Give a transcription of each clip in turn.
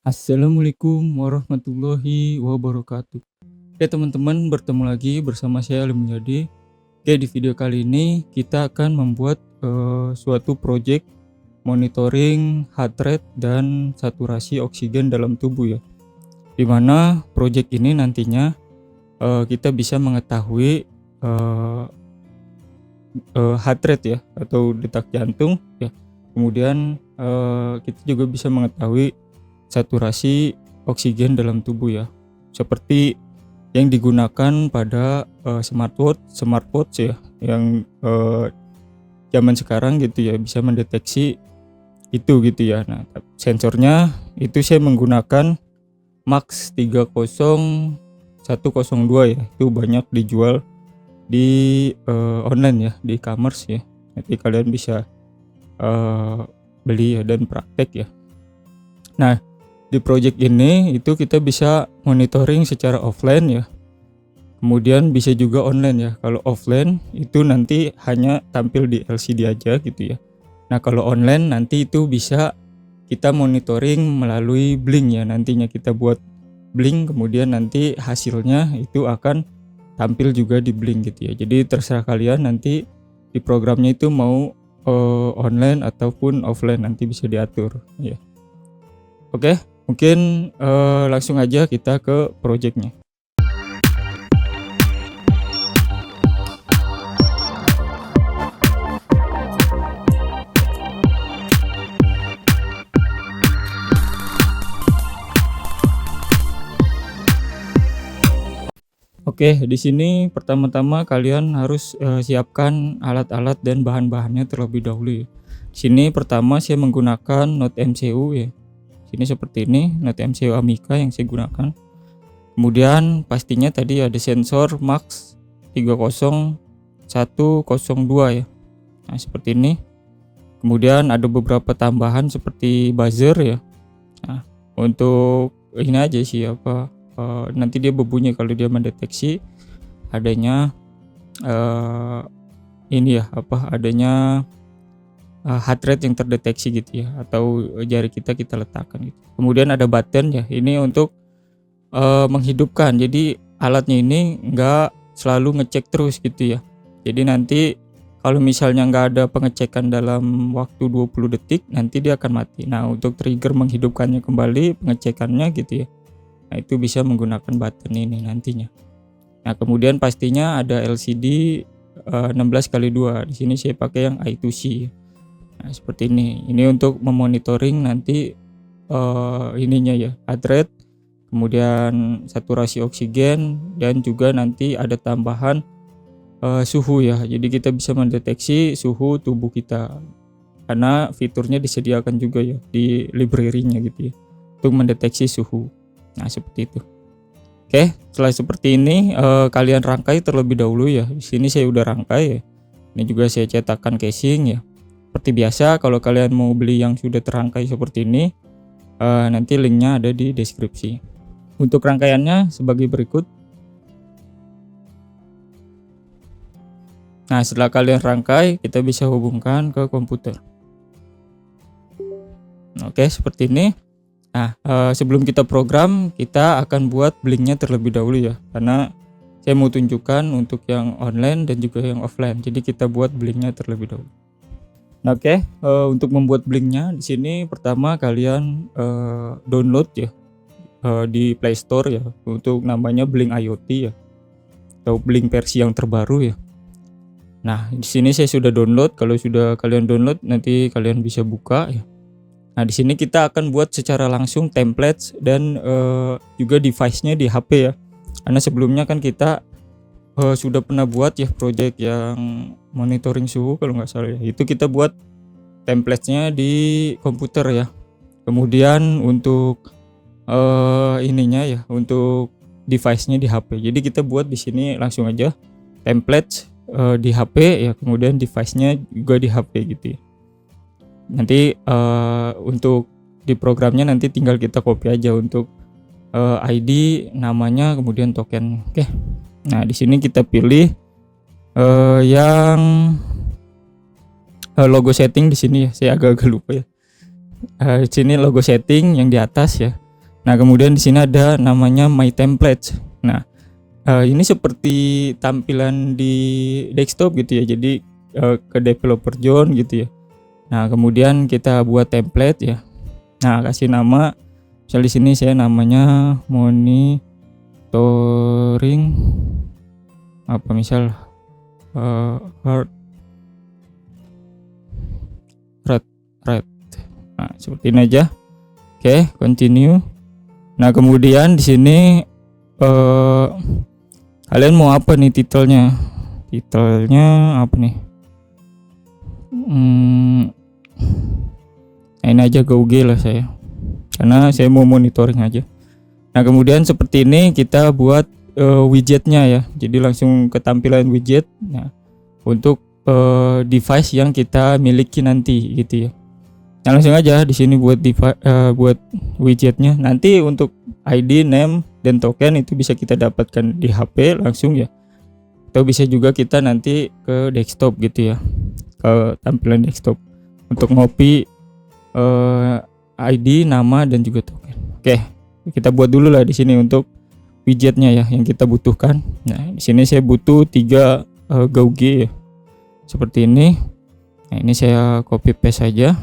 Assalamualaikum warahmatullahi wabarakatuh. Oke teman-teman, bertemu lagi bersama saya Ali Munyadi. Oke, di video kali ini kita akan membuat suatu project monitoring heart rate dan saturasi oksigen dalam tubuh ya. Dimana project ini nantinya kita bisa mengetahui heart rate ya atau detak jantung ya. Kemudian kita juga bisa mengetahui saturasi oksigen dalam tubuh ya, seperti yang digunakan pada smartwatch ya, yang zaman sekarang gitu ya, bisa mendeteksi itu gitu ya. Nah, sensornya itu saya menggunakan Max 30102 ya, itu banyak dijual di online ya, di e-commerce ya. Nanti kalian bisa beli ya dan praktek ya. Nah, di project ini itu kita bisa monitoring secara offline ya. Kemudian bisa juga online ya. Kalau offline itu nanti hanya tampil di LCD aja gitu ya. Nah, kalau online nanti itu bisa kita monitoring melalui Blink ya. Nantinya kita buat Blink, kemudian nanti hasilnya itu akan tampil juga di Blink gitu ya. Jadi terserah kalian nanti di programnya itu mau online ataupun offline, nanti bisa diatur ya. Oke, mungkin langsung aja kita ke projectnya. Oke, di sini pertama-tama kalian harus siapkan alat-alat dan bahan-bahannya terlebih dahulu ya. Di sini pertama saya menggunakan Note MCU ya. Sini seperti ini, Note MCU Amica yang saya gunakan. Kemudian pastinya tadi ada sensor Max 30102 ya. Nah, seperti ini. Kemudian ada beberapa tambahan seperti buzzer ya. Nah, untuk ini aja sih nanti dia berbunyi kalau dia mendeteksi adanya adanya heart rate yang terdeteksi gitu ya, atau jari kita letakkan gitu. Kemudian ada button ya, ini untuk menghidupkan. Jadi alatnya ini nggak selalu ngecek terus gitu ya. Jadi nanti kalau misalnya nggak ada pengecekan dalam waktu 20 detik, nanti dia akan mati. Nah, untuk trigger menghidupkannya kembali, pengecekannya gitu ya, nah itu bisa menggunakan button ini nantinya. Nah, kemudian pastinya ada LCD 16x2. Di sini saya pakai yang I2C. Nah, seperti ini. Ini untuk memonitoring nanti ininya ya, heart rate, kemudian saturasi oksigen, dan juga nanti ada tambahan suhu ya. Jadi kita bisa mendeteksi suhu tubuh kita, karena fiturnya disediakan juga ya di library-nya gitu ya, untuk mendeteksi suhu. Nah, seperti itu. Oke, setelah seperti ini kalian rangkai terlebih dahulu ya. Di sini saya udah rangkai ya. Ini juga saya cetakkan casing ya. Seperti biasa, kalau kalian mau beli yang sudah terangkai seperti ini, nanti linknya ada di deskripsi. Untuk rangkaiannya sebagai berikut. Nah, setelah kalian rangkai, kita bisa hubungkan ke komputer. Oke, seperti ini. Nah, sebelum kita program, kita akan buat Blinknya terlebih dahulu ya, karena saya mau tunjukkan untuk yang online dan juga yang offline. Jadi kita buat Blinknya terlebih dahulu. Nah, oke, untuk membuat Blinknya di sini pertama kalian download ya di Play Store ya, untuk namanya Blink IoT ya, atau Blink versi yang terbaru ya. Nah, di sini saya sudah download. Kalau sudah kalian download, nanti kalian bisa buka ya. Nah, di sini kita akan buat secara langsung templates dan juga device-nya di HP ya. Karena sebelumnya kan kita sudah pernah buat ya project yang monitoring suhu kalau nggak salah ya. Itu kita buat template-nya di komputer ya. Kemudian untuk ininya ya, untuk device-nya di HP. Jadi kita buat di sini langsung aja template di HP ya, kemudian device-nya juga di HP gitu ya. Nanti untuk di programnya nanti tinggal kita copy aja untuk ID, namanya, kemudian token. Oke. Nah, di sini kita pilih yang logo setting di sini ya. Saya agak lupa ya. Di sini logo setting yang di atas ya. Nah, kemudian di sini ada namanya My Templates. Nah, ini seperti tampilan di desktop gitu ya. Jadi ke developer zone gitu ya. Nah, kemudian kita buat template ya. Nah, kasih nama. Misal di sini saya namanya monitoring apa misal heart rate. Nah, seperti ini aja. Oke, continue. Nah, kemudian di sini kalian mau apa nih titelnya? Titelnya apa nih? Nah, ini aja GOG lah saya. Karena saya mau monitoring aja. Nah, kemudian seperti ini kita buat widgetnya ya. Jadi langsung ke tampilan widget. Nah, untuk device yang kita miliki nanti gitu ya. Nah, langsung aja di sini buat buat widgetnya. Nanti untuk ID, name, dan token itu bisa kita dapatkan di HP langsung ya. Atau bisa juga kita nanti ke desktop gitu ya. Ke tampilan desktop untuk ngopi ID, nama, dan juga token. Oke, kita buat dulu lah di sini untuk widgetnya ya yang kita butuhkan. Nah, di sini saya butuh 3 GOG ya. Seperti ini. Nah, ini saya copy paste saja.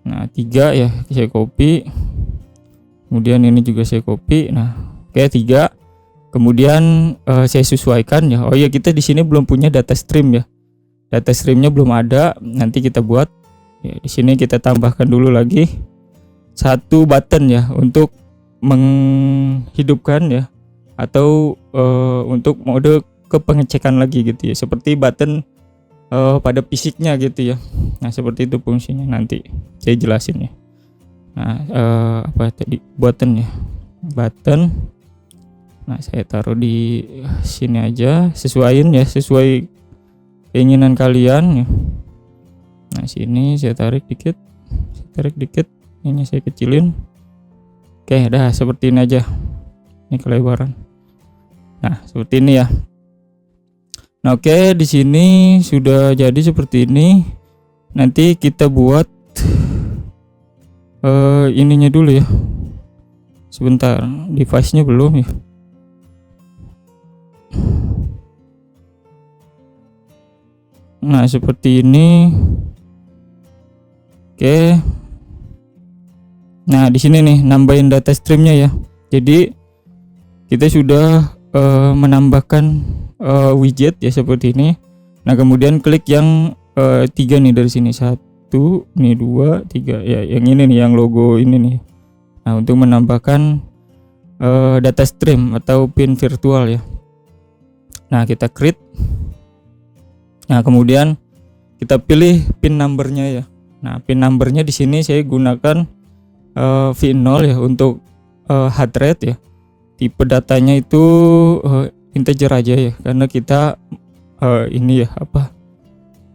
Nah, 3 ya saya copy. Kemudian ini juga saya copy. Nah, oke 3. Kemudian saya sesuaikan ya. Oh ya, kita di sini belum punya data stream ya. Data streamnya belum ada. Nanti kita buat. Ya, di sini kita tambahkan dulu lagi 1 button ya untuk menghidupkan ya, atau untuk mode kepengecekan lagi gitu ya, seperti button pada fisiknya gitu ya. Nah, seperti itu fungsinya, nanti saya jelasin ya. Nah, apa tadi button ya, button. Nah, saya taruh di sini aja, sesuaiin ya, sesuai keinginan kalian ya. Nah, sini saya tarik dikit, ini saya kecilin. Oke, dah seperti ini aja. Ini kelebaran. Nah, seperti ini ya. Nah, oke, di sini sudah jadi seperti ini. Nanti kita buat ininya dulu ya. Sebentar, device-nya belum ya. Nah, seperti ini. Oke. Nah, di sini nih nambahin data streamnya ya. Jadi kita sudah menambahkan widget ya seperti ini. Nah, kemudian klik yang 3 nih dari sini, 1 nih, 2, 3 ya, yang ini nih, yang logo ini nih. Nah, untuk menambahkan data stream atau pin virtual ya. Nah, kita create. Nah, kemudian kita pilih pin numbernya ya. Nah, pin numbernya di sini saya gunakan V0 ya untuk heart rate ya. Tipe datanya itu integer aja ya, karena kita ini ya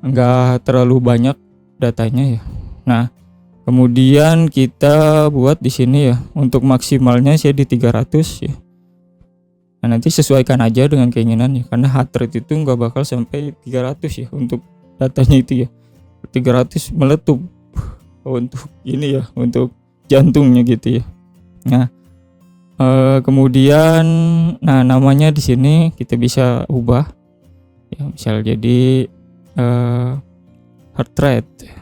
enggak terlalu banyak datanya ya. Nah, kemudian kita buat di sini ya, untuk maksimalnya saya di 300 ya. Nah, nanti sesuaikan aja dengan keinginan ya, karena heart rate itu enggak bakal sampai 300 ya untuk datanya itu ya. 300 meletup untuk ini ya, untuk jantungnya gitu ya. Nah, kemudian namanya di sini kita bisa ubah ya, misal jadi heart rate ya,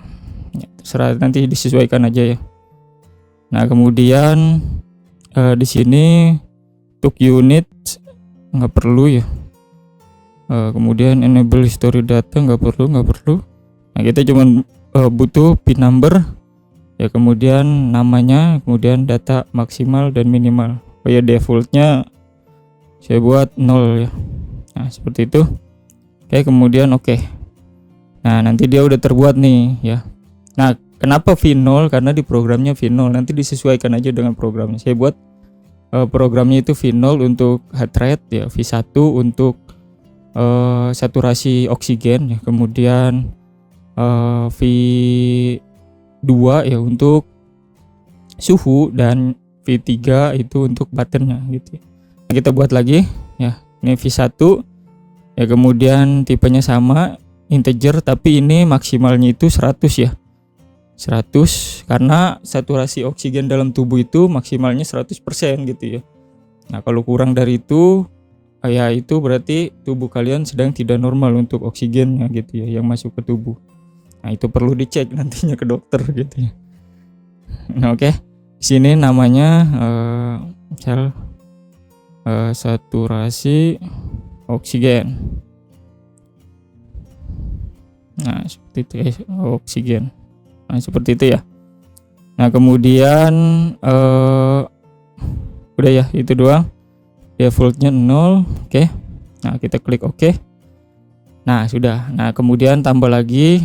terserah, nanti disesuaikan aja ya. Nah, kemudian di sini untuk unit nggak perlu ya. Kemudian enable history data nggak perlu. Nah, kita cuma butuh pin number ya, kemudian namanya, kemudian data maksimal dan minimal. Oh ya, defaultnya saya buat 0 ya. Nah, seperti itu. Oke, kemudian oke. Nah, nanti dia udah terbuat nih ya. Nah, kenapa V0? Karena di programnya V0, nanti disesuaikan aja dengan programnya. Saya buat programnya itu V0 untuk heart rate ya, V1 untuk saturasi oksigen ya, kemudian V2 ya untuk suhu, dan V3 itu untuk buttonnya gitu ya. Nah, kita buat lagi ya, ini V1 ya, kemudian tipenya sama integer, tapi ini maksimalnya itu 100 ya. 100 karena saturasi oksigen dalam tubuh itu maksimalnya 100% gitu ya. Nah, kalau kurang dari itu ya itu berarti tubuh kalian sedang tidak normal untuk oksigennya gitu ya yang masuk ke tubuh. Nah, itu perlu dicek nantinya ke dokter gitu ya. Nah, oke. Di sini namanya misal saturasi oksigen. Nah, seperti itu ya, oksigen. Nah, seperti itu ya. Nah, kemudian udah ya, itu doang. Defaultnya 0. Oke. Nah, kita klik oke. Nah, sudah. Nah, kemudian tambah lagi.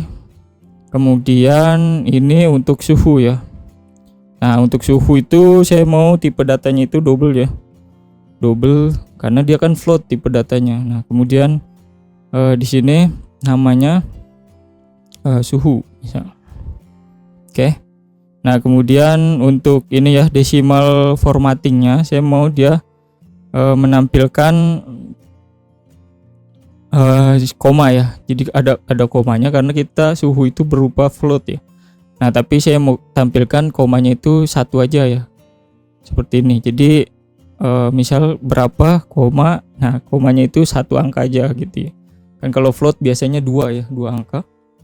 Kemudian ini untuk suhu ya. Nah, untuk suhu itu saya mau tipe datanya itu double ya. Double karena dia kan float tipe datanya. Nah, kemudian di sini namanya suhu misal. Oke. Nah, kemudian untuk ini ya decimal formattingnya saya mau dia menampilkan koma ya. Jadi ada komanya karena kita suhu itu berupa float ya. Nah, tapi saya mau tampilkan komanya itu satu aja ya. Seperti ini. Jadi misal berapa koma. Nah, komanya itu satu angka aja gitu ya. Kan kalau float biasanya dua angka.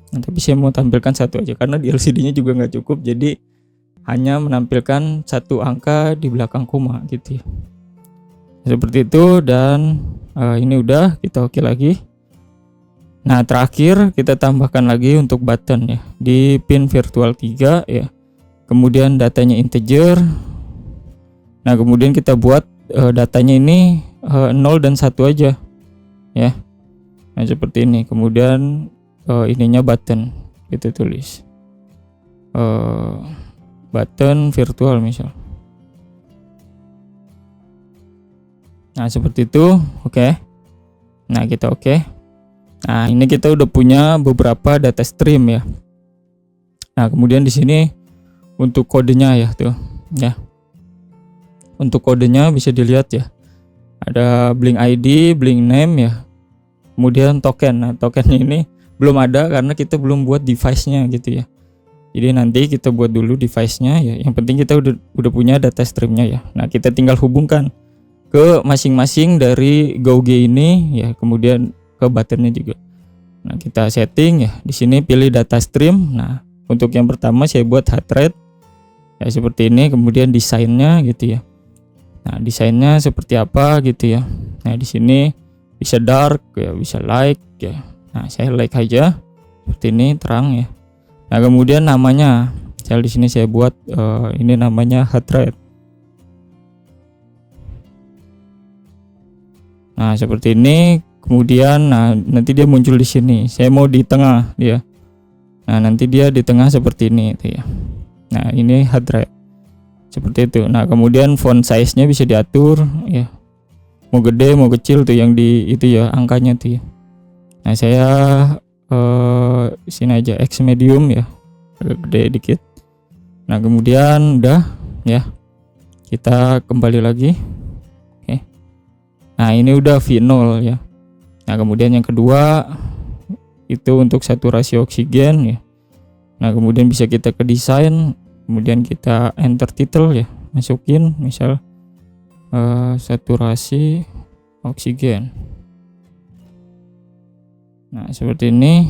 Nah, tapi saya mau tampilkan satu aja karena di LCD-nya juga nggak cukup. Jadi hanya menampilkan satu angka di belakang koma gitu ya. Seperti itu dan ini udah kita oke lagi. Nah, terakhir kita tambahkan lagi untuk button ya di pin virtual 3 ya. Kemudian datanya integer. Nah, kemudian kita buat datanya ini 0 dan 1 aja ya. Nah, seperti ini. Kemudian ininya button kita tulis button virtual misal. Nah, seperti itu. Oke. Nah, kita oke. Nah, ini kita udah punya beberapa data stream ya. Nah, kemudian di sini untuk kodenya ya tuh ya. Untuk kodenya bisa dilihat ya. Ada Blink ID, Blink name ya. Kemudian token. Nah, tokennya ini belum ada karena kita belum buat device-nya gitu ya. Jadi nanti kita buat dulu device-nya ya. Yang penting kita udah punya data stream-nya ya. Nah, kita tinggal hubungkan ke masing-masing dari GoG ini ya, kemudian ke buttonnya juga. Nah, kita setting ya. Di sini pilih data stream. Nah, untuk yang pertama saya buat heart rate ya seperti ini, kemudian desainnya gitu ya. Nah, desainnya seperti apa gitu ya. Nah, di sini bisa dark ya, bisa light ya. Nah, saya light aja seperti ini, terang ya. Nah, kemudian namanya, misal di sini saya buat ini namanya heart rate. Nah, seperti ini. Kemudian nanti dia muncul di sini. Saya mau di tengah dia. Nah, nanti dia di tengah seperti ini itu ya. Nah, ini heart rate. Seperti itu. Nah, kemudian font size-nya bisa diatur ya. Mau gede, mau kecil tuh yang di itu ya angkanya tuh ya. Nah, saya sini aja X medium ya. Agak gede dikit. Nah, kemudian udah ya. Kita kembali lagi. Oke. Nah, ini udah V0 ya. Nah, kemudian yang kedua itu untuk saturasi oksigen ya. Nah, kemudian bisa kita ke desain, kemudian kita enter title ya, masukin misal saturasi oksigen. Nah, seperti ini.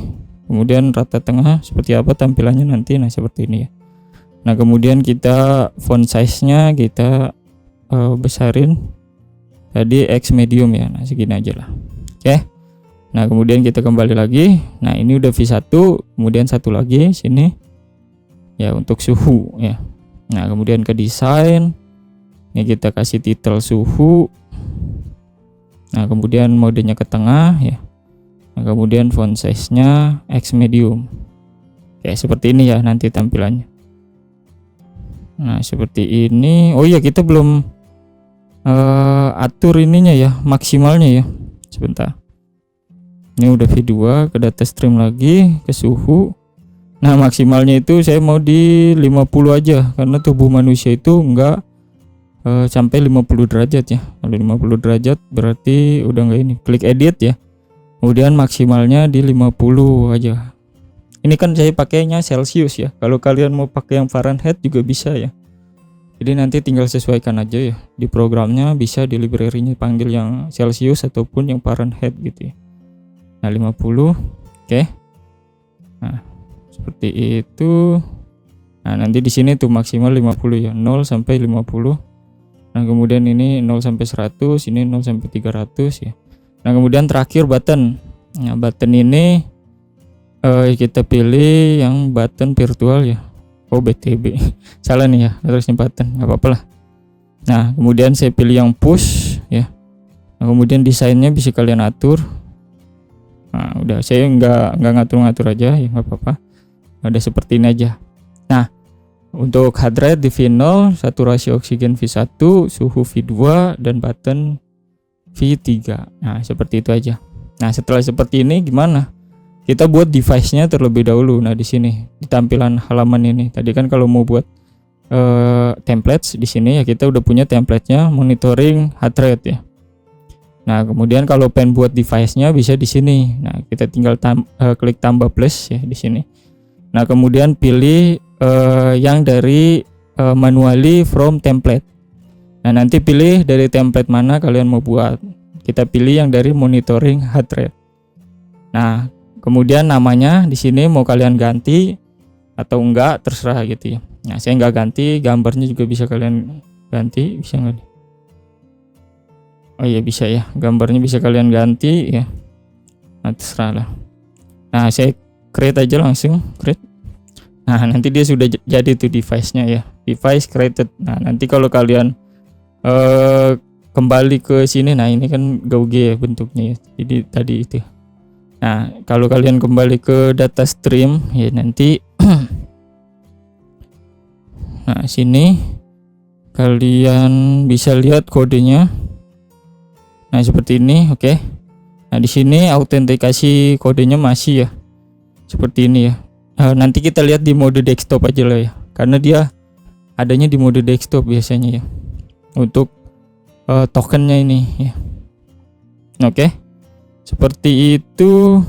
Kemudian rata tengah seperti apa tampilannya nanti. Nah, seperti ini ya. Nah, kemudian kita font size-nya kita besarin tadi X medium ya. Nah, segini aja lah. Oke. Nah, kemudian kita kembali lagi. Nah, ini udah V1, kemudian satu lagi sini ya untuk suhu ya. Nah, kemudian ke desain. Ini kita kasih title suhu. Nah, kemudian modenya ke tengah ya. Nah, kemudian font size-nya X medium. Oke, seperti ini ya nanti tampilannya. Nah, seperti ini. Oh iya, kita belum atur ininya ya, maksimalnya ya. Sebentar. Ini udah V2, ke data stream lagi, ke suhu. Nah, maksimalnya itu saya mau di 50 aja karena tubuh manusia itu enggak sampai 50 derajat ya. Kalau 50 derajat berarti udah enggak ini. Klik edit ya. Kemudian maksimalnya di 50 aja. Ini kan saya pakainya Celsius ya. Kalau kalian mau pakai yang Fahrenheit juga bisa ya. Jadi nanti tinggal sesuaikan aja ya. Di programnya bisa di library-nya panggil yang Celsius ataupun yang Fahrenheit gitu ya. Nah, 50. Oke. Nah, seperti itu. Nah, nanti di sini tuh maksimal 50 ya. 0 sampai 50. Nah, kemudian ini 0 sampai 100, ini 0 sampai 300 ya. Nah, kemudian terakhir button. Nah, button ini kita pilih yang button virtual ya. Oh, BTB. Salah nih ya, harusnya button. Enggak apa-apa lah. Nah, kemudian saya pilih yang push ya. Nah, kemudian desainnya bisa kalian atur. Nah, udah saya enggak ngatur-ngatur aja ya, enggak apa-apa. Ada seperti ini aja. Nah, untuk heart rate di V0, saturasi oksigen V1, suhu V2 dan button V3. Nah, seperti itu aja. Nah, setelah seperti ini gimana? Kita buat device-nya terlebih dahulu. Nah, di sini di tampilan halaman ini. Tadi kan kalau mau buat templates di sini ya kita udah punya template-nya monitoring heart rate ya. Nah, kemudian kalau pengen buat device-nya bisa di sini. Nah, kita tinggal klik tambah plus ya di sini. Nah, kemudian pilih yang dari manually from template. Nah, nanti pilih dari template mana kalian mau buat. Kita pilih yang dari monitoring heart rate. Nah, kemudian namanya di sini mau kalian ganti atau enggak terserah gitu ya. Nah, saya enggak ganti, gambarnya juga bisa kalian ganti, bisa enggak? Oh iya bisa ya, gambarnya bisa kalian ganti ya. Nah, terserah lah. Nah, saya create aja langsung, create. Nah, nanti dia sudah jadi tuh device-nya ya. Device created. Nah, nanti kalau kalian kembali ke sini, nah ini kan GauG ya bentuknya ya. Jadi tadi itu. Nah, kalau kalian kembali ke data stream ya nanti nah, sini kalian bisa lihat kodenya. Nah, seperti ini, oke. Nah, di sini autentikasi kodenya masih ya. Seperti ini ya. Nanti kita lihat di mode desktop aja lah ya. Karena dia adanya di mode desktop biasanya ya. Untuk tokennya ini ya. Oke. Seperti itu.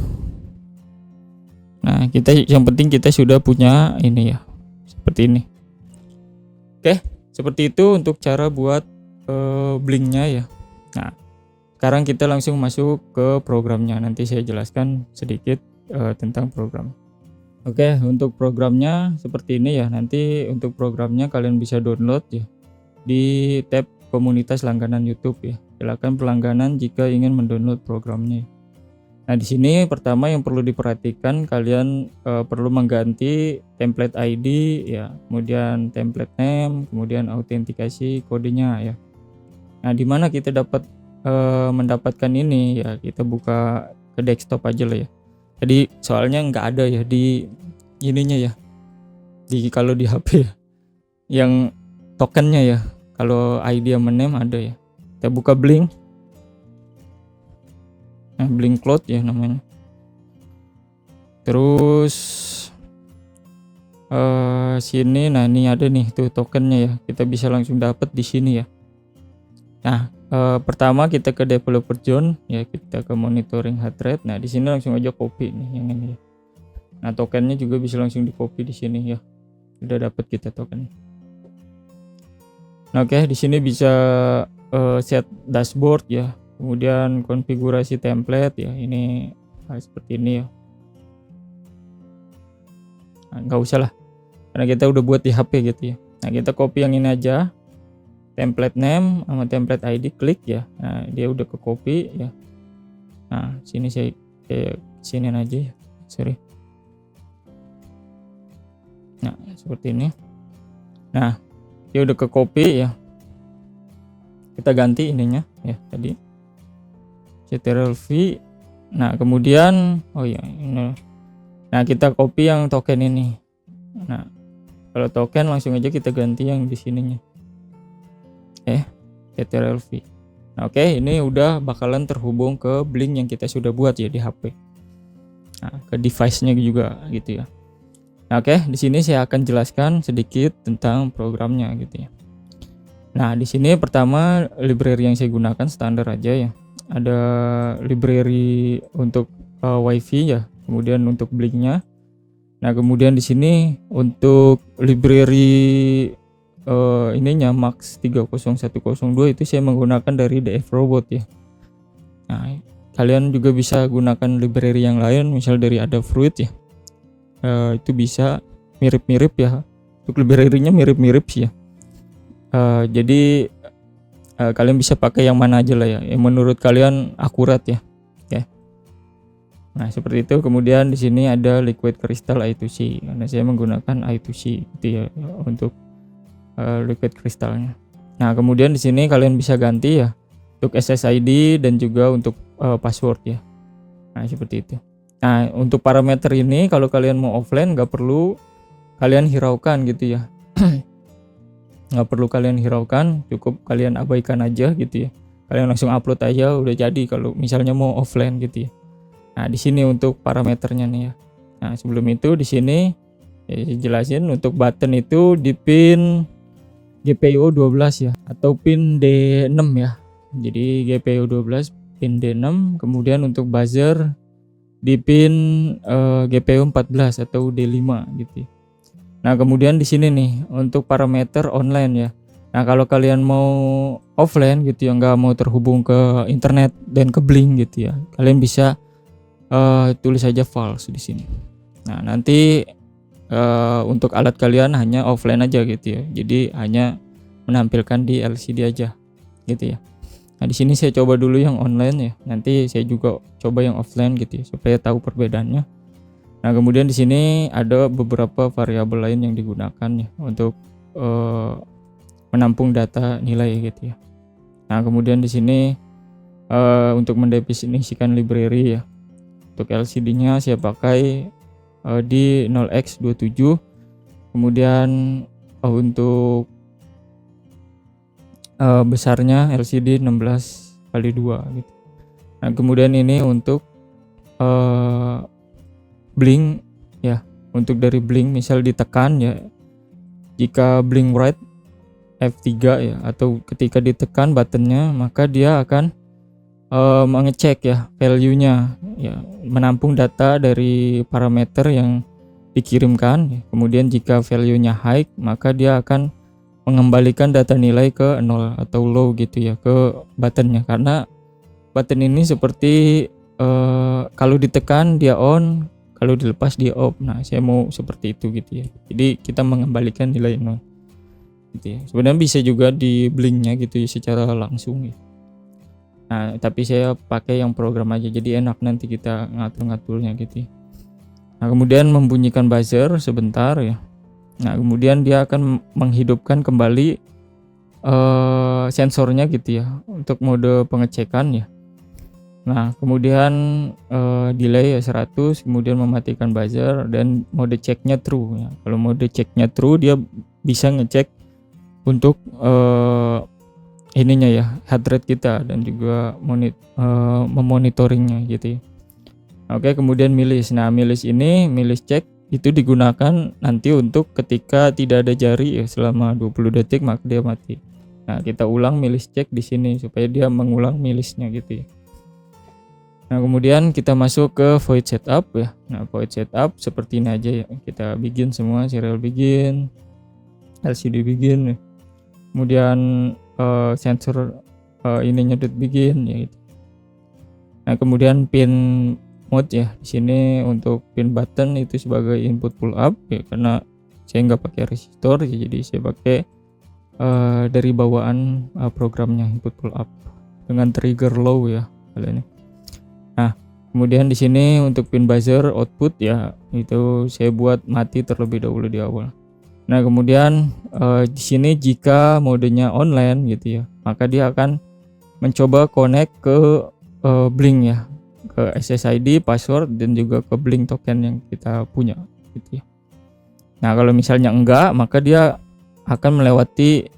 Nah, yang penting kita sudah punya ini ya. Seperti ini. Oke, seperti itu untuk cara buat blinknya ya. Nah, sekarang kita langsung masuk ke programnya. Nanti saya jelaskan sedikit tentang program. Oke, untuk programnya seperti ini ya. Nanti untuk programnya kalian bisa download ya di tab komunitas langganan YouTube ya. Silakan pelangganan jika ingin mendownload programnya. Nah, di sini pertama yang perlu diperhatikan kalian perlu mengganti template ID ya, kemudian template name, kemudian autentikasi kodenya ya. Nah, di mana kita dapat mendapatkan ini ya, kita buka ke desktop aja lah ya. Jadi soalnya nggak ada ya di ininya ya. Kalau di HP ya. Yang tokennya ya. Kalau ID sama name ada ya. Kita buka Blink. Nah, Blink Cloud ya namanya. Terus sini nah ini ada nih tuh tokennya ya. Kita bisa langsung dapat di sini ya. Nah, pertama kita ke developer zone ya, kita ke monitoring heart rate. Nah, di sini langsung aja copy nih yang ini ya. Nah, tokennya juga bisa langsung di copy di sini ya. Sudah dapat kita token. Nah, oke, di sini bisa set dashboard ya. Kemudian konfigurasi template ya. Ini seperti ini ya. Nah, nggak usah lah. Karena kita udah buat di HP gitu ya. Nah, kita copy yang ini aja. Template name sama template ID klik ya. Nah, dia udah ke copy ya. Nah, sini saya sini aja ya. Sorry. Nah, seperti ini. Nah, dia udah ke copy ya. Kita ganti ininya ya tadi. Ctrl+V. Nah, kemudian oh ya ini. Nah, kita copy yang token ini. Nah, kalau token langsung aja kita ganti yang di sininya. Ctrl+V. Nah, oke, ini udah bakalan terhubung ke Blink yang kita sudah buat ya di HP. Nah, ke device-nya juga gitu ya. Nah, oke, di sini saya akan jelaskan sedikit tentang programnya gitu ya. Nah, di sini pertama library yang saya gunakan standar aja ya. Ada library untuk WiFi ya, kemudian untuk Blink-nya Nah, kemudian di sini untuk library ininya Max 30102 itu saya menggunakan dari DF Robot ya. Nah, kalian juga bisa gunakan library yang lain, misal dari Adafruit ya. Itu bisa mirip-mirip ya. Untuk library-nya mirip-mirip sih ya. Jadi kalian bisa pakai yang mana aja lah ya, yang menurut kalian akurat ya. Oke. Nah, seperti itu. Kemudian di sini ada Liquid Crystal I2C karena saya menggunakan I2C gitu ya untuk liquid kristalnya. Nah, kemudian di sini kalian bisa ganti ya untuk SSID dan juga untuk password ya. Nah, seperti itu. Nah, untuk parameter ini kalau kalian mau offline nggak perlu kalian hiraukan gitu ya. Nggak perlu kalian hiraukan, cukup kalian abaikan aja gitu ya. Kalian langsung upload aja udah jadi kalau misalnya mau offline gitu ya. Nah, di sini untuk parameternya nih ya. Nah, sebelum itu di sini ya, jelasin untuk button itu di pin GPIO 12 ya atau pin D6 ya. Jadi GPIO 12 pin D6, kemudian untuk buzzer di pin GPIO 14 atau D5 gitu. Nah, kemudian di sini nih untuk parameter online ya. Nah, kalau kalian mau offline gitu ya, nggak mau terhubung ke internet dan ke Blink gitu ya, kalian bisa tulis aja false di sini. Nah, nanti untuk alat kalian hanya offline aja gitu ya. Jadi hanya menampilkan di LCD aja gitu ya. Nah, di sini saya coba dulu yang online ya. Nanti saya juga coba yang offline gitu ya supaya tahu perbedaannya. Nah, kemudian di sini ada beberapa variabel lain yang digunakan ya untuk menampung data nilai gitu ya. Nah, kemudian di sini untuk mendefinisikan library ya. Untuk LCD-nya saya pakai di 0x27, kemudian untuk besarnya LCD 16x2 gitu. Nah, kemudian ini untuk blink ya, untuk dari blink misal ditekan ya, jika blink right F3 ya, atau ketika ditekan buttonnya maka dia akan mengecek ya value-nya ya, menampung data dari parameter yang dikirimkan ya. Kemudian jika value-nya high maka dia akan mengembalikan data nilai ke 0 atau low gitu ya ke buttonnya, karena button ini seperti kalau ditekan dia on, kalau dilepas dia off. Nah, saya mau seperti itu gitu ya, jadi kita mengembalikan nilai 0 gitu ya. Sebenarnya bisa juga di blinknya gitu ya secara langsung ya. Nah, tapi saya pakai yang program aja, jadi enak nanti kita ngatur-ngaturnya gitu ya. Nah, kemudian membunyikan buzzer sebentar ya. Nah, kemudian dia akan menghidupkan kembali sensornya gitu ya untuk mode pengecekan ya. Nah, kemudian delay ya 100, kemudian mematikan buzzer dan mode ceknya true ya. Kalau mode ceknya true dia bisa ngecek untuk ininya ya, heart rate kita dan juga memonitoringnya gitu ya. Oke, kemudian milis. Nah, milis check itu digunakan nanti untuk ketika tidak ada jari ya selama 20 detik maka dia mati. Nah, kita ulang milis check di sini supaya dia mengulang milisnya gitu ya. Nah, kemudian kita masuk ke void setup ya. Nah, void setup seperti ini aja ya. Kita begin semua, serial begin, LCD begin ya. Kemudian sensor ininya dot begin ya gitu. Nah, kemudian pin mode ya, di sini untuk pin button itu sebagai input pull up ya, karena saya nggak pakai resistor ya, jadi saya pakai dari bawaan programnya input pull up dengan trigger low ya kalian. Nah, kemudian di sini untuk pin buzzer output ya, itu saya buat mati terlebih dahulu di awal. Nah, kemudian di sini jika modenya online gitu ya, maka dia akan mencoba connect ke Blink ya, ke SSID, password dan juga ke Blink token yang kita punya gitu ya. Nah, kalau misalnya enggak, maka dia akan melewati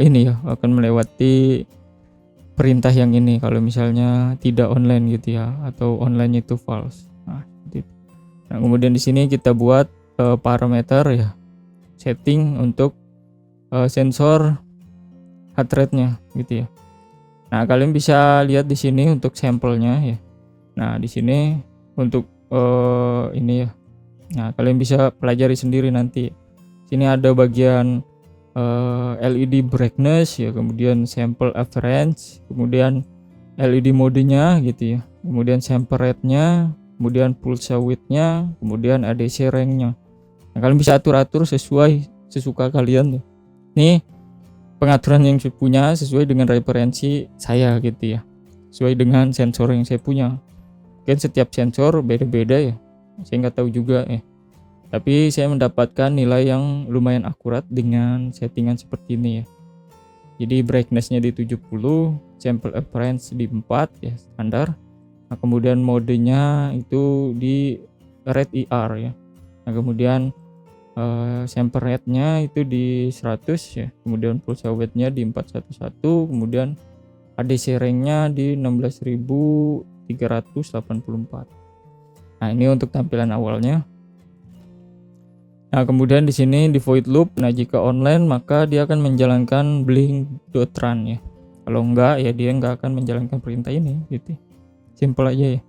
ini ya, akan melewati perintah yang ini kalau misalnya tidak online gitu ya, atau online itu false. Nah, gitu. Nah, kemudian di sini kita buat parameter ya, setting untuk sensor heart rate-nya gitu ya. Nah, kalian bisa lihat di sini untuk sampelnya ya. Nah, di sini untuk ini ya, Nah, kalian bisa pelajari sendiri nanti. Sini ada bagian LED brightness ya, kemudian sample average, kemudian LED modenya gitu ya, kemudian sample rate-nya, kemudian pulse width-nya, kemudian ADC range-nya. Nah, kalian bisa atur-atur sesuai sesuka kalian tuh. Nih pengaturan yang saya punya sesuai dengan referensi saya gitu ya, sesuai dengan sensor yang saya punya. Mungkin setiap sensor beda-beda ya, saya nggak tahu juga ya. Tapi saya mendapatkan nilai yang lumayan akurat dengan settingan seperti ini ya. Jadi brightness-nya di 70, sample appearance di 4 ya standar. Nah, kemudian modenya itu di red IR ya. Nah, kemudian sample rate-nya itu di 100 ya. Kemudian pulse width-nya di 411, kemudian ADC range-nya di 16.384. Nah, ini untuk tampilan awalnya. Nah, kemudian di sini di void loop. Nah, jika online maka dia akan menjalankan blink.run ya. Kalau enggak ya dia enggak akan menjalankan perintah ini gitu. Simple aja ya.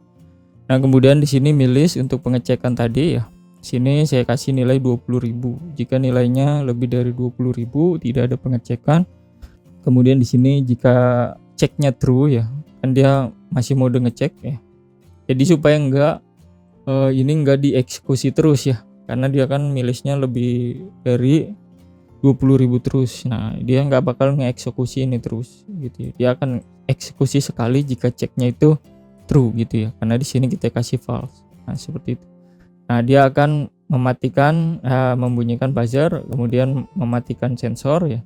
Nah, kemudian di sini milis untuk pengecekan tadi ya. Sini saya kasih nilai 20.000. Jika nilainya lebih dari 20.000 tidak ada pengecekan. Kemudian di sini jika ceknya true ya, kan dia masih mode ngecek ya. Jadi supaya enggak ini enggak dieksekusi terus ya, karena dia kan milisnya lebih dari 20.000 terus. Nah, dia nggak bakal ngeeksekusi ini terus gitu ya. Dia akan eksekusi sekali jika ceknya itu true gitu ya, karena di sini kita kasih false. Nah, seperti itu. Nah, dia akan mematikan membunyikan buzzer, kemudian mematikan sensor ya.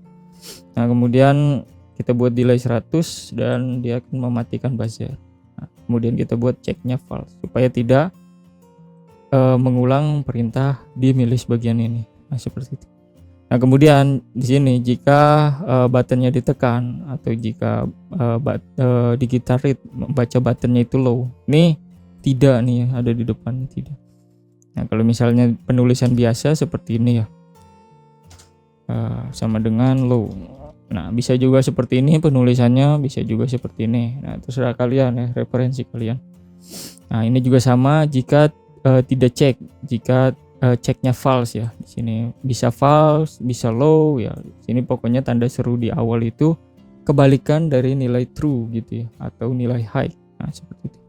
Nah, kemudian kita buat delay 100 dan dia akan mematikan buzzer. Nah, kemudian kita buat ceknya false supaya tidak mengulang perintah di milis bagian ini. Nah, seperti itu. Nah, kemudian di sini jika buttonnya ditekan atau jika digital read membaca buttonnya itu low, ini tidak nih ada di depan tidak. Nah, kalau misalnya penulisan biasa seperti ini ya, sama dengan low. Nah, bisa juga seperti ini penulisannya, bisa juga seperti ini. Nah, terserah kalian ya, referensi kalian. Nah, ini juga sama jika tidak cek, jika ceknya false ya. Di sini bisa false, bisa low ya. Di sini pokoknya tanda seru di awal itu kebalikan dari nilai true gitu ya, atau nilai high. Nah, seperti itu.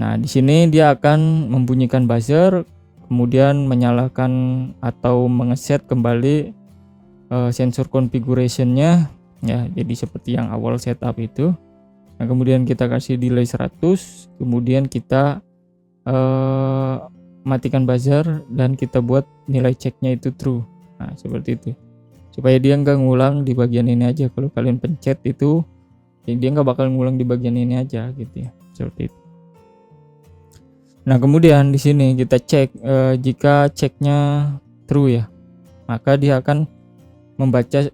Nah, di sini dia akan membunyikan buzzer, kemudian menyalakan atau mengeset kembali sensor configuration-nya ya. Jadi seperti yang awal setup itu. Nah, kemudian kita kasih delay 100, kemudian kita matikan buzzer dan kita buat nilai ceknya itu true. Nah, seperti itu. Supaya dia nggak ngulang di bagian ini aja. Kalau kalian pencet itu, ya dia nggak bakal ngulang di bagian ini aja gitu ya. Seperti itu. Nah, kemudian di sini kita cek jika ceknya true ya, maka dia akan membaca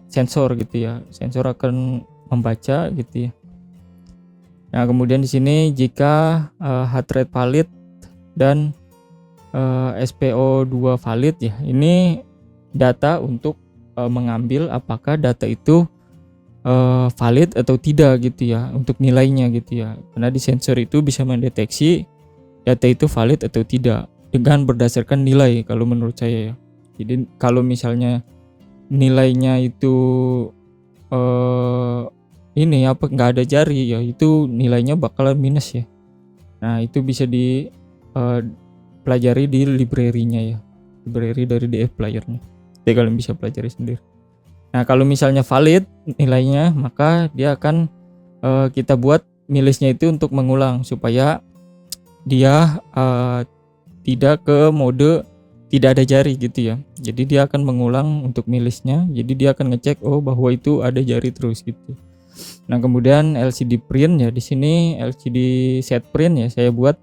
sensor gitu ya. Sensor akan membaca gitu ya. Nah, kemudian di sini jika heart rate valid dan SPO2 valid ya, ini data untuk mengambil apakah data itu valid atau tidak gitu ya, untuk nilainya gitu ya. Karena di sensor itu bisa mendeteksi data itu valid atau tidak dengan berdasarkan nilai kalau menurut saya ya. Jadi kalau misalnya nilainya itu ini apa nggak ada jari ya, itu nilainya bakalan minus ya. Nah, itu bisa di pelajari di library-nya ya, library dari DF player-nya. Jadi kalian bisa pelajari sendiri. Nah, kalau misalnya valid nilainya, maka dia akan kita buat milisnya itu untuk mengulang supaya dia tidak ke mode tidak ada jari gitu ya. Jadi dia akan mengulang untuk milisnya. Jadi dia akan ngecek bahwa itu ada jari terus gitu. Nah, kemudian LCD print ya, di sini LCD set print ya, saya buat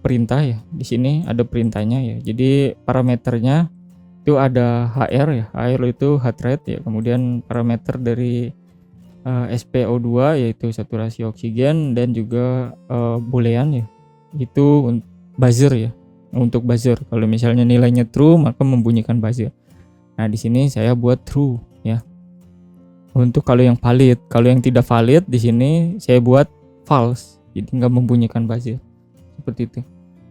perintah ya. Di sini ada perintahnya ya. Jadi parameternya itu ada HR ya. HR itu heart rate ya. Kemudian parameter dari SPO2 yaitu saturasi oksigen dan juga boolean ya. Itu buzzer ya. Untuk buzzer, kalau misalnya nilainya true maka membunyikan buzzer. Nah, di sini saya buat true ya. Untuk kalau yang valid, kalau yang tidak valid di sini saya buat false, jadi nggak membunyikan buzzer seperti itu.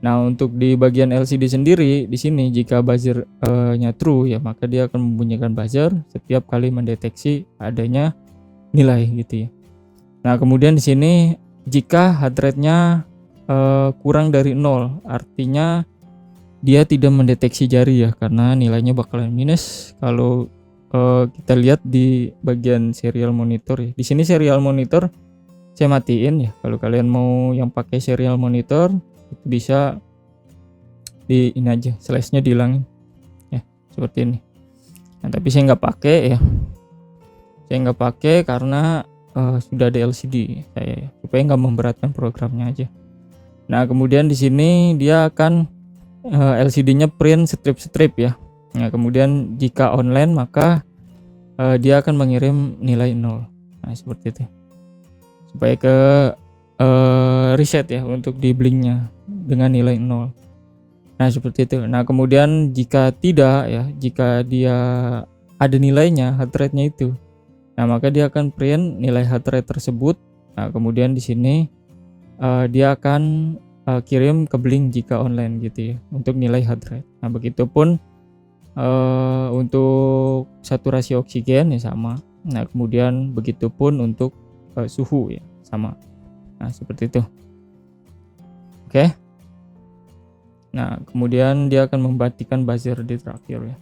Nah, untuk di bagian LCD sendiri di sini jika buzzer-nya true ya, maka dia akan membunyikan buzzer setiap kali mendeteksi adanya nilai gitu ya. Nah, kemudian di sini jika heart rate-nya kurang dari 0, artinya dia tidak mendeteksi jari ya, karena nilainya bakalan minus. Kalau kita lihat di bagian serial monitor ya. Di sini serial monitor saya matiin ya. Kalau kalian mau yang pakai serial monitor itu bisa di ini aja, slash-nya dihilangin ya, seperti ini. Nah, tapi saya nggak pakai ya. Saya nggak pakai karena sudah ada LCD saya ya, supaya nggak memberatkan programnya aja. Nah, kemudian di sini dia akan LCD-nya print strip-strip ya. Nah, kemudian jika online maka dia akan mengirim nilai 0. Nah, seperti itu. Supaya ke reset ya untuk di blinknya dengan nilai 0. Nah, seperti itu. Nah, kemudian jika tidak ya, jika dia ada nilainya heart rate-nya itu, nah maka dia akan print nilai heart rate tersebut. Nah, kemudian di sini dia akan kirim ke blink jika online gitu ya, untuk nilai heart rate. Nah, begitupun untuk saturasi oksigen ya sama. Nah, kemudian begitupun untuk suhu ya sama. Nah, seperti itu. Oke. Nah, kemudian dia akan mematikan buzzer di terakhir ya.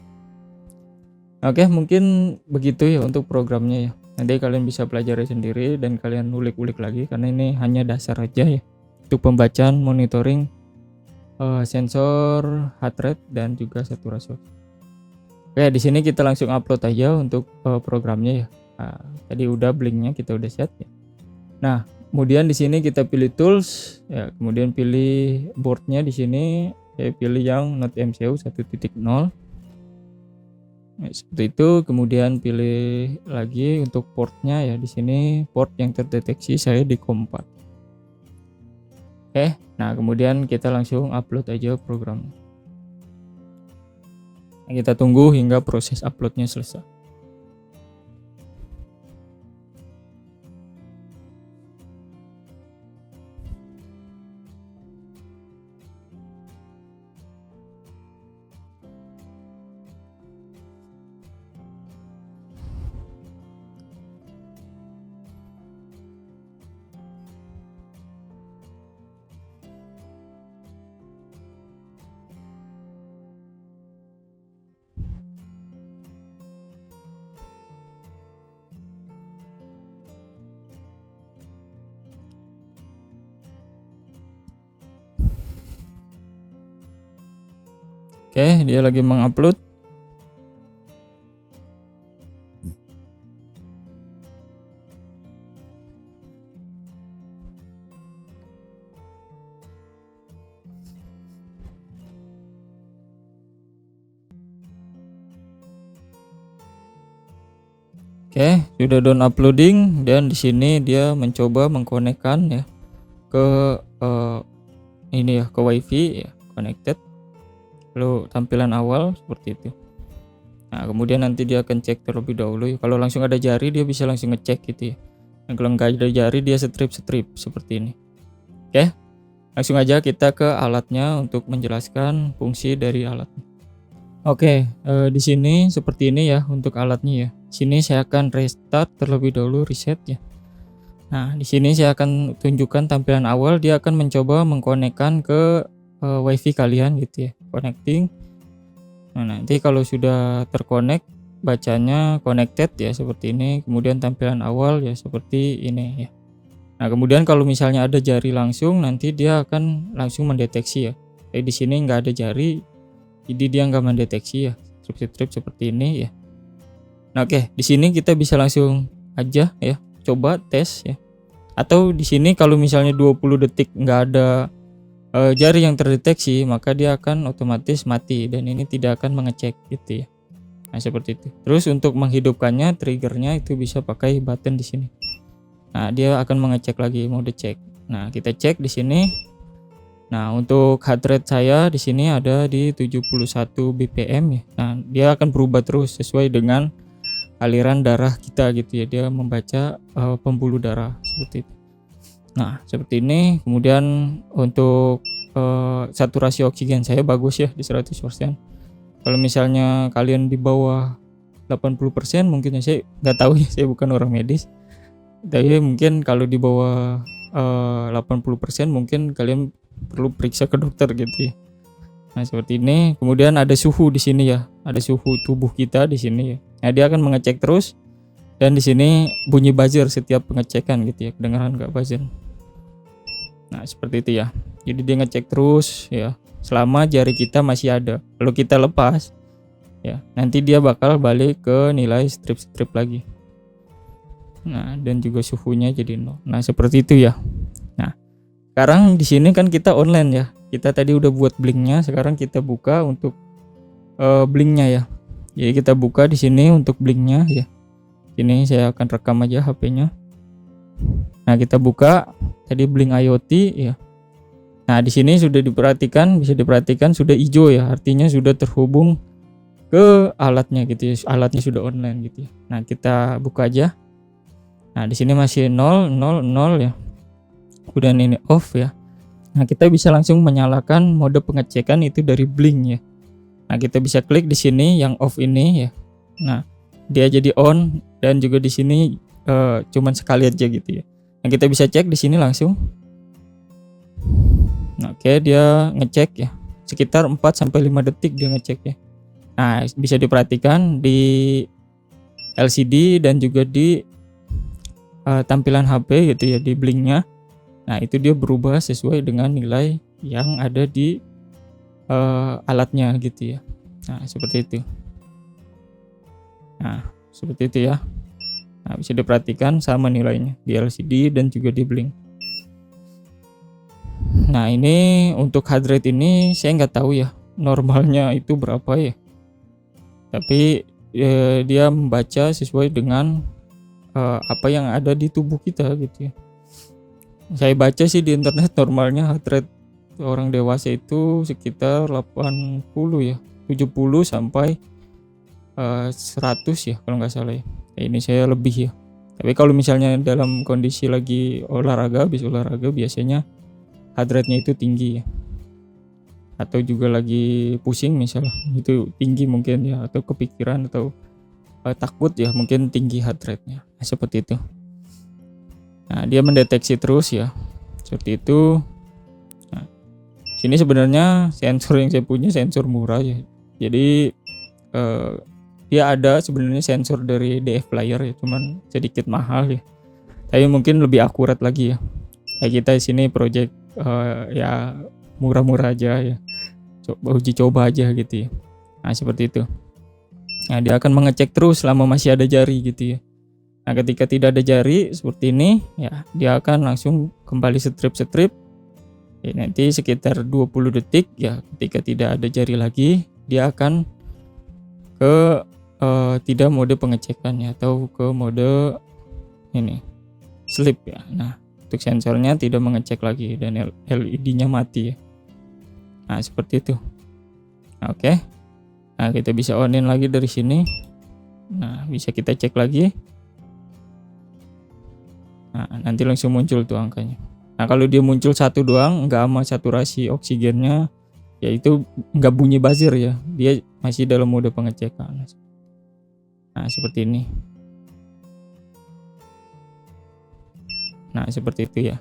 Oke, mungkin begitu ya untuk programnya ya. Nanti kalian bisa pelajari sendiri dan kalian ulik-ulik lagi, karena ini hanya dasar aja ya untuk pembacaan monitoring sensor heart rate dan juga saturasi. Oke, di sini kita langsung upload aja untuk programnya ya. Nah, tadi udah blinknya kita udah set ya. Nah, kemudian di sini kita pilih tools ya, kemudian pilih boardnya di sini. Saya pilih yang Node MCU 1.0. Nah, seperti itu. Kemudian pilih lagi untuk portnya ya, di sini port yang terdeteksi saya di COM4. Oke, nah kemudian kita langsung upload aja program. Nah, kita tunggu hingga proses uploadnya selesai. Oke, dia lagi mengupload. Oke, sudah done uploading dan di sini dia mencoba mengkonekkan ya ke ini ya, ke WiFi ya, connected. Lalu tampilan awal seperti itu. Nah, kemudian nanti dia akan cek terlebih dahulu ya. Kalau langsung ada jari dia bisa langsung ngecek gitu ya. Dan kalau nggak ada jari dia strip seperti ini. Oke, langsung aja kita ke alatnya untuk menjelaskan fungsi dari alatnya. Oke, di sini seperti ini ya untuk alatnya ya. Sini saya akan restart terlebih dahulu, reset ya. Nah, di sini saya akan tunjukkan tampilan awal. Dia akan mencoba mengkonekkan ke WiFi kalian gitu ya, connecting. Nah, nanti kalau sudah terkonek bacanya connected ya seperti ini. Kemudian tampilan awal ya seperti ini ya. Nah, kemudian kalau misalnya ada jari langsung, nanti dia akan langsung mendeteksi ya. Di sini nggak ada jari, jadi dia nggak mendeteksi ya, strip seperti ini ya. Nah, oke, di sini kita bisa langsung aja ya coba tes ya. Atau di sini kalau misalnya 20 detik nggak ada jari yang terdeteksi, maka dia akan otomatis mati dan ini tidak akan mengecek gitu ya. Nah, seperti itu. Terus untuk menghidupkannya, triggernya itu bisa pakai button di sini. Nah, dia akan mengecek lagi mode cek. Nah, kita cek di sini. Nah, untuk heart rate saya di sini ada di 71 BPM ya. Nah, dia akan berubah terus sesuai dengan aliran darah kita gitu ya. Dia membaca pembuluh darah seperti itu. Nah, seperti ini. Kemudian untuk saturasi oksigen saya bagus ya di 100%. Kalau misalnya kalian di bawah 80% mungkin ya, saya nggak tahu ya, saya bukan orang medis. Tapi mungkin kalau di bawah 80% mungkin kalian perlu periksa ke dokter gitu ya. Nah, seperti ini. Kemudian ada suhu di sini ya. Ada suhu tubuh kita di sini ya. Nah, dia akan mengecek terus, dan di sini bunyi buzzer setiap pengecekan gitu ya. Kedengaran nggak buzzer? Nah, seperti itu ya. Jadi dia ngecek terus ya selama jari kita masih ada. Kalau kita lepas ya, nanti dia bakal balik ke nilai strip-strip lagi. Nah, dan juga suhunya jadi 0. Nah, seperti itu ya. Nah, sekarang di sini kan kita online ya. Kita tadi udah buat blinknya, sekarang kita buka untuk blinknya ya. Jadi kita buka di sini untuk blinknya ya. Ini saya akan rekam aja HP-nya. Nah, kita buka tadi blink IoT ya. Nah, di sini sudah diperhatikan, bisa diperhatikan sudah hijau ya, artinya sudah terhubung ke alatnya gitu ya. Alatnya sudah online gitu ya. Nah, kita buka aja. Nah, di sini masih 0 0 0 ya. Kemudian ini off ya. Nah, kita bisa langsung menyalakan mode pengecekan itu dari blink ya. Nah, kita bisa klik di sini yang off ini ya. Nah, dia jadi on, dan juga di sini cuman sekali aja gitu ya. Nah, kita bisa cek di sini langsung. Nah, oke, dia ngecek ya. Sekitar 4 sampai 5 detik dia ngecek ya. Nah, bisa diperhatikan di LCD dan juga di tampilan HP gitu ya, di blinknya. Nah, itu dia berubah sesuai dengan nilai yang ada di alatnya gitu ya. Nah, seperti itu. Nah, seperti itu ya. Nah, bisa diperhatikan sama nilainya di LCD dan juga di blink. Nah, ini untuk heart rate ini saya nggak tahu ya normalnya itu berapa ya. Tapi dia membaca sesuai dengan apa yang ada di tubuh kita gitu ya. Saya baca sih di internet normalnya heart rate orang dewasa itu sekitar 80 ya, 70 sampai 100 ya kalau nggak salah ya. Ini saya lebih ya. Tapi kalau misalnya dalam kondisi lagi olahraga, habis olahraga biasanya heart rate-nya itu tinggi ya. Atau juga lagi pusing misalnya, itu tinggi mungkin ya, atau kepikiran atau takut ya, mungkin tinggi heart rate-nya. Nah, seperti itu. Nah, dia mendeteksi terus ya. Seperti itu. Nah, sini sebenarnya sensor yang saya punya sensor murah ya. Jadi dia ada sebenarnya sensor dari DF Player ya, cuman sedikit mahal ya. Tapi mungkin lebih akurat lagi ya. Kayak kita di sini project ya murah-murah aja ya. Uji coba aja gitu ya. Nah, seperti itu. Nah, dia akan mengecek terus selama masih ada jari gitu ya. Nah, ketika tidak ada jari seperti ini ya, dia akan langsung kembali strip-strip ya, nanti sekitar 20 detik ya. Ketika tidak ada jari lagi, dia akan ke tidak mode pengecekan ya, atau ke mode ini sleep ya. Nah, untuk sensornya tidak mengecek lagi dan LED-nya mati ya. Nah, seperti itu. Nah, oke. Nah, kita bisa on-in lagi dari sini. Nah, bisa kita cek lagi. Nah, nanti langsung muncul tuh angkanya. Nah, kalau dia muncul satu doang, nggak sama saturasi oksigennya, ya itu nggak bunyi buzzer ya. Dia masih dalam mode pengecekan. Nah, seperti ini. Nah, seperti itu ya.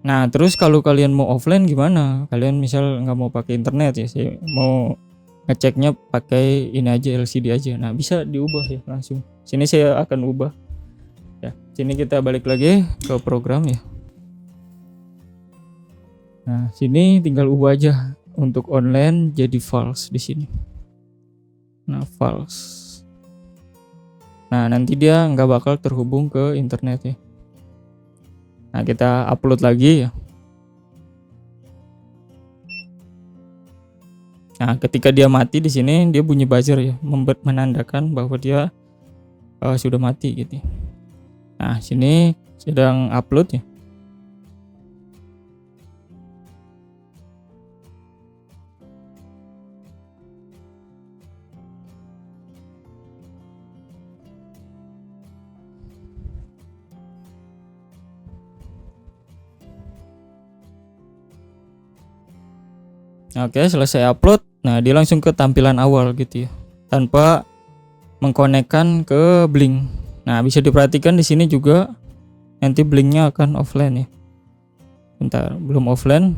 Nah, terus kalau kalian mau offline gimana? Kalian misal nggak mau pakai internet ya, saya mau ngeceknya pakai ini aja, LCD aja. Nah, bisa diubah ya langsung. Sini saya akan ubah. Ya, sini kita balik lagi ke program ya. Nah, sini tinggal ubah aja untuk online jadi false di sini. Nah, false. Nah, nanti dia nggak bakal terhubung ke internet ya. Nah, kita upload lagi ya. Nah, ketika dia mati di sini dia bunyi buzzer ya, menandakan bahwa dia sudah mati gitu. Nah, sini sedang upload ya. Oke, selesai upload. Nah, dia langsung ke tampilan awal gitu ya, tanpa mengkonekkan ke Blink. Nah, bisa diperhatikan di sini juga nanti Blinknya akan offline ya. Bentar, belum offline.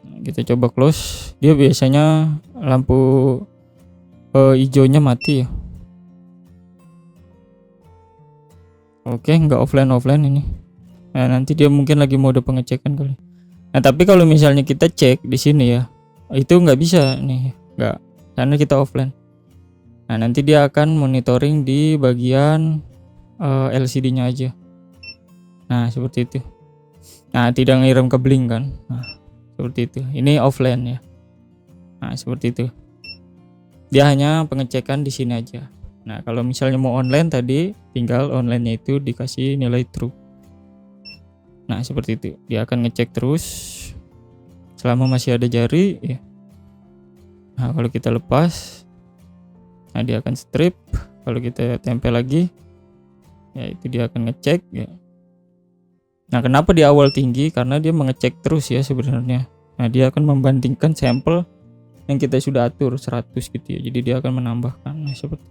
Nah, kita coba close. Dia biasanya lampu hijaunya mati ya. Oke, nggak offline ini. Nah, nanti dia mungkin lagi mode pengecekan kali. Nah, tapi kalau misalnya kita cek di sini ya, itu nggak bisa nih, nggak, karena kita offline. Nah, nanti dia akan monitoring di bagian LCD-nya aja. Nah, seperti itu. Nah, tidak ngirim ke Blink kan. Nah, seperti itu. Ini offline ya. Nah, seperti itu. Dia hanya pengecekan di sini aja. Nah, kalau misalnya mau online tadi, tinggal online-nya itu dikasih nilai true. Nah, seperti itu. Dia akan ngecek terus selama masih ada jari ya. Nah, kalau kita lepas, nah dia akan strip. Kalau kita tempel lagi, ya itu dia akan ngecek ya. Nah, kenapa di awal tinggi? Karena dia mengecek terus ya sebenarnya. Nah, dia akan membandingkan sampel yang kita sudah atur 100 gitu ya. Jadi dia akan menambahkan. Nah, seperti.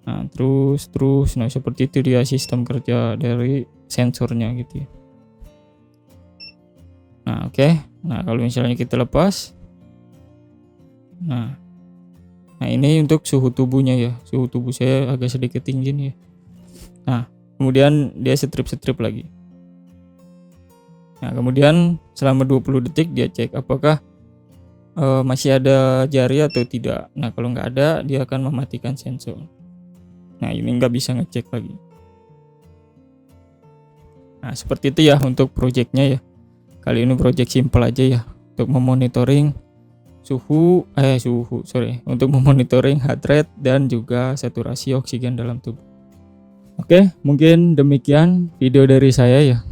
Nah, terus. Nah, seperti itu dia sistem kerja dari sensornya gitu ya. Nah, oke. Nah, kalau misalnya kita lepas. Nah, ini untuk suhu tubuhnya ya. Suhu tubuh saya agak sedikit tinggi nih ya. Nah, kemudian dia strip lagi. Nah, kemudian selama 20 detik dia cek apakah masih ada jari atau tidak. Nah, kalau nggak ada, dia akan mematikan sensor. Nah, ini nggak bisa ngecek lagi. Nah, seperti itu ya untuk projectnya ya. Kali ini project simple aja ya, untuk memonitoring untuk memonitoring heart rate dan juga saturasi oksigen dalam tubuh. Oke, mungkin demikian video dari saya ya.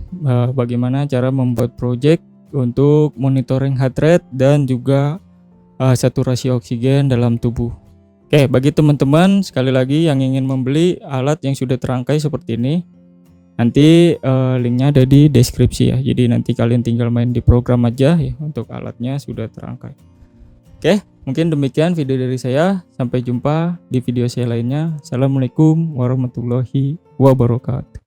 Bagaimana cara membuat project untuk monitoring heart rate dan juga saturasi oksigen dalam tubuh. Oke, bagi teman-teman sekali lagi yang ingin membeli alat yang sudah terangkai seperti ini, nanti linknya ada di deskripsi ya. Jadi nanti kalian tinggal main di program aja ya, untuk alatnya sudah terangkai. Oke, mungkin demikian video dari saya. Sampai jumpa di video saya lainnya. Assalamualaikum warahmatullahi wabarakatuh.